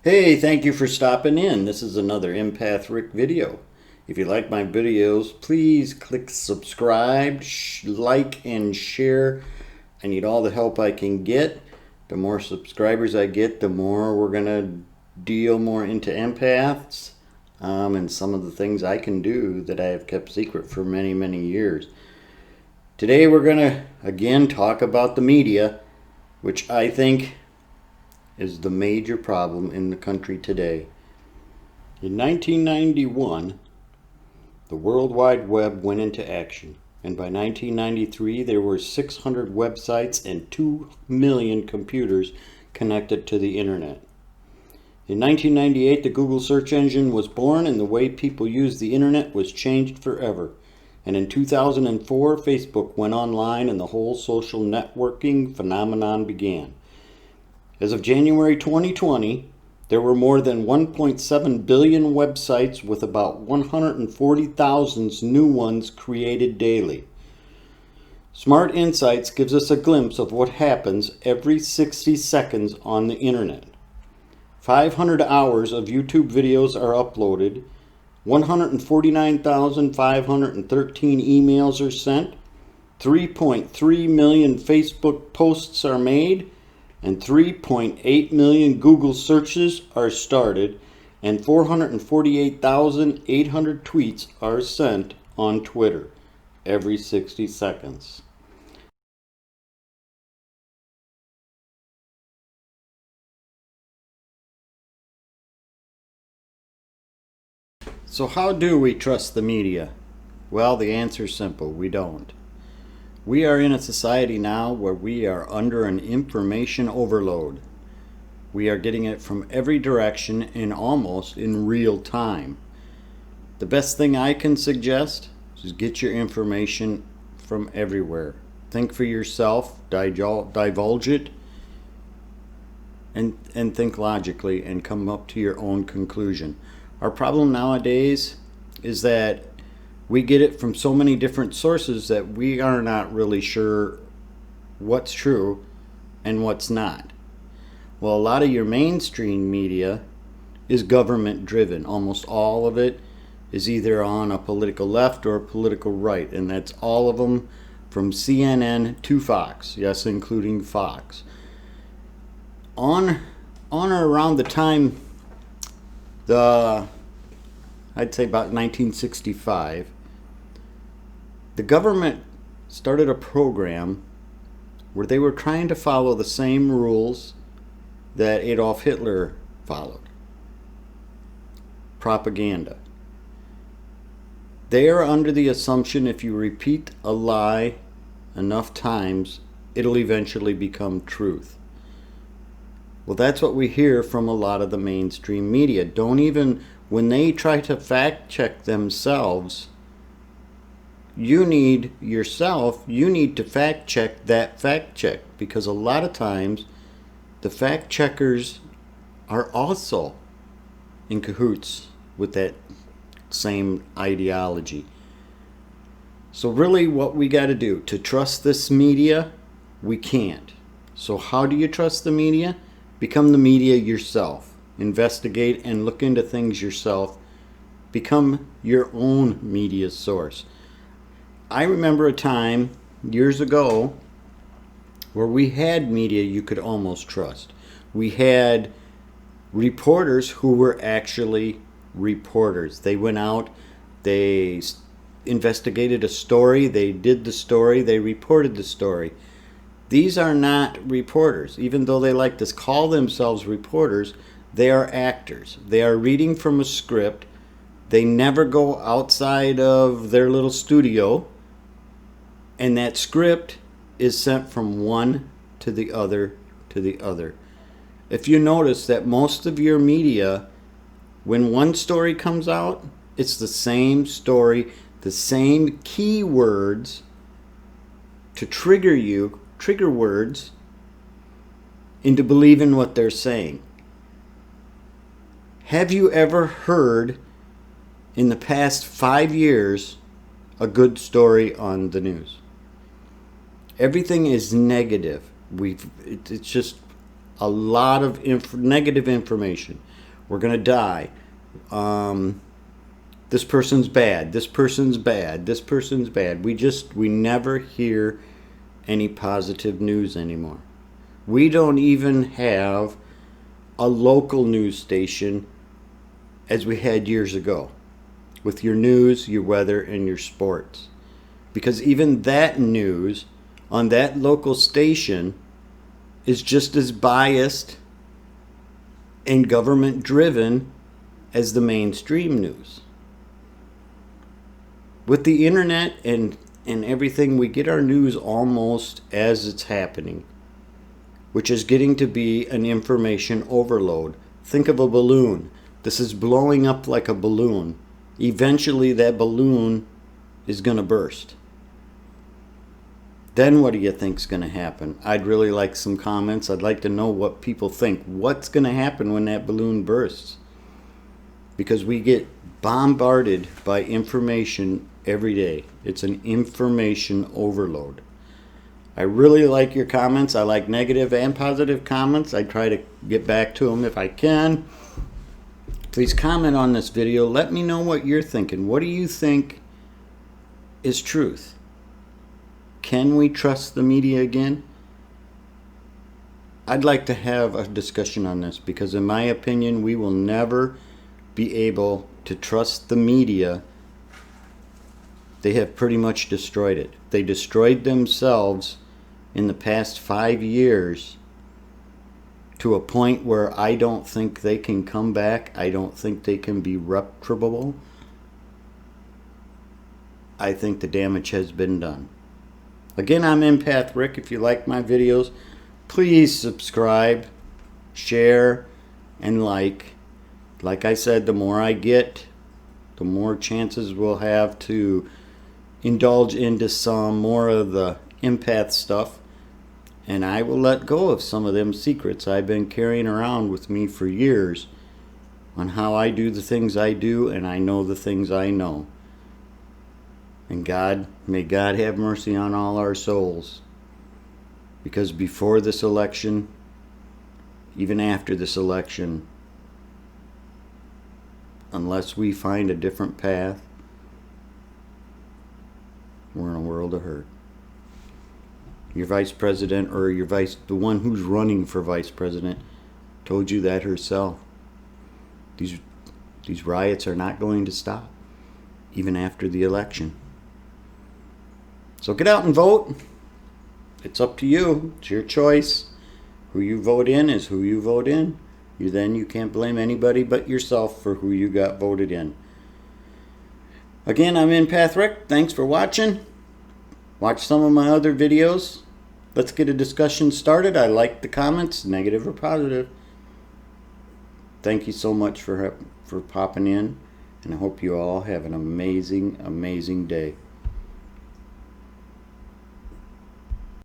Hey, thank you for stopping in. This is another Empath Rick video. If you like my videos, please click subscribe, like, and share. I need all the help I can get. The more subscribers I get, the more we're going to deal more into empaths and some of the things I can do that I have kept secret for many, many years. Today we're going to again talk about the media, which I think is the major problem in the country today. In 1991, the World Wide Web went into action, and by 1993 there were 600 websites and 2 million computers connected to the internet. In 1998, the Google search engine was born, and the way people used the internet was changed forever. And in 2004, Facebook went online and the whole social networking phenomenon began. As of January 2020, there were more than 1.7 billion websites with about 140,000 new ones created daily. Smart Insights gives us a glimpse of what happens every 60 seconds on the internet. 500 hours of YouTube videos are uploaded, 149,513 emails are sent, 3.3 million Facebook posts are made, and 3.8 million Google searches are started, and 448,800 tweets are sent on Twitter every 60 seconds. So how do we trust the media? Well, the answer is simple: we don't. We are in a society now where we are under an information overload. We are getting it from every direction and almost in real time. The best thing I can suggest is get your information from everywhere. Think for yourself, divulge it, and think logically and come up to your own conclusion. Our problem nowadays is that we get it from so many different sources that we are not really sure what's true and what's not. Well, a lot of your mainstream media is government driven. Almost all of it is either on a political left or a political right, and that's all of them from CNN to Fox, yes, including Fox. On or around the time I'd say about 1965, the government started a program where they were trying to follow the same rules that Adolf Hitler followed. Propaganda. They are under the assumption if you repeat a lie enough times, it'll eventually become truth. Well, that's what we hear from a lot of the mainstream media. When they try to fact check themselves, you need to fact check that fact check, because a lot of times the fact checkers are also in cahoots with that same ideology. So really what we got to do to trust this media, we can't. So how do you trust the media? Become the media yourself. Investigate and look into things yourself. Become your own media source. I remember a time years ago where we had media you could almost trust. We had reporters who were actually reporters. They went out, they investigated a story, they did the story, they reported the story. These are not reporters. Even though they like to call themselves reporters, they are actors. They are reading from a script. They never go outside of their little studio, and that script is sent from one to the other to the other. If you notice that most of your media, when one story comes out, it's the same story, the same keywords to trigger words into believing what they're saying. Have you ever heard in the past 5 years a good story on the news? Everything is negative. It's just a lot of negative information. We're going to die. This person's bad. This person's bad. This person's bad. We never hear any positive news anymore. We don't even have a local news station as we had years ago, with your news, your weather, and your sports. Because even that news on that local station is just as biased and government driven as the mainstream news. With the internet and everything, we get our news almost as it's happening, which is getting to be an information overload. Think of a balloon. This is blowing up like a balloon. Eventually that balloon is going to burst. Then what do you think's going to happen? I'd really like some comments. I'd like to know what people think. What's going to happen when that balloon bursts? Because we get bombarded by information every day. It's an information overload. I really like your comments. I like negative and positive comments. I try to get back to them if I can. Please comment on this video. Let me know what you're thinking. What do you think is truth? Can we trust the media again? I'd like to have a discussion on this, because in my opinion, we will never be able to trust the media. They have pretty much destroyed it. They destroyed themselves in the past 5 years to a point where I don't think they can come back. I don't think they can be reputable. I think the damage has been done. Again, I'm Empath Rick. If you like my videos, please subscribe, share, and like. Like I said, the more I get, the more chances we'll have to indulge into some more of the empath stuff. And I will let go of some of them secrets I've been carrying around with me for years on how I do the things I do, and I know the things I know. And may God have mercy on all our souls. Because before this election, even after this election, unless we find a different path, we're in a world of hurt. Your vice president, or the one who's running for vice president, told you that herself. These riots are not going to stop, even after the election. So get out and vote. It's up to you. It's your choice. Who you vote in is who you vote in. You can't blame anybody but yourself for who you got voted in. Again, I'm Empath Rick. Thanks for watching. Watch some of my other videos. Let's get a discussion started. I like the comments, negative or positive. Thank you so much for popping in, and I hope you all have an amazing, amazing day.